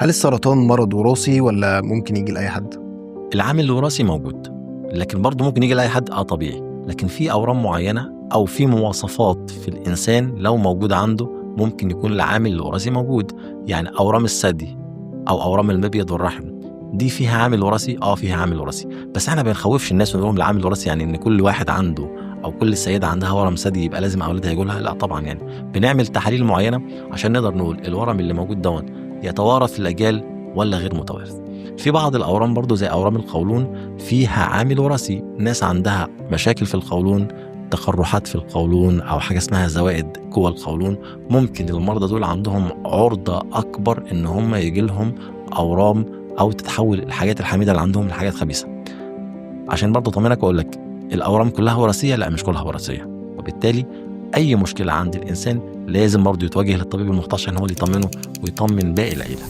هل السرطان مرض وراثي ولا ممكن يجي لأي حد؟ العامل الوراثي موجود، لكن برضه ممكن يجي لأي حد طبيعي، لكن في أورام معينة أو في مواصفات في الإنسان لو موجود عنده ممكن يكون العامل الوراثي موجود. يعني أورام الثدي أو أورام المبيض والرحم دي فيها عامل وراثي، فيها عامل وراثي، بس احنا بنخوفش الناس ونقول لهم العامل الوراثي يعني ان كل واحد عنده او كل سيده عندها ورم ثدي يبقى لازم اولادها يجولها. لا طبعا، يعني بنعمل تحاليل معينه عشان نقدر نقول الورم اللي موجود دون يتوارث في الاجيال ولا غير متوارث. في بعض الاورام برضو زي اورام القولون فيها عامل وراثي، ناس عندها مشاكل في القولون، تقرحات في القولون او حاجه اسمها زوائد جوه القولون، ممكن المرضى دول عندهم عرضه اكبر ان هم يجي لهم اورام او تتحول الحاجات الحميده اللي عندهم لحاجات خبيثه. عشان برضه اطمنك واقول لك الاورام كلها وراثيه؟ لا، مش كلها وراثيه، وبالتالي اي مشكله عند الانسان لازم برضه يتوجه للطبيب المختص عشان هو اللي يطمنه ويطمن باقي العيله.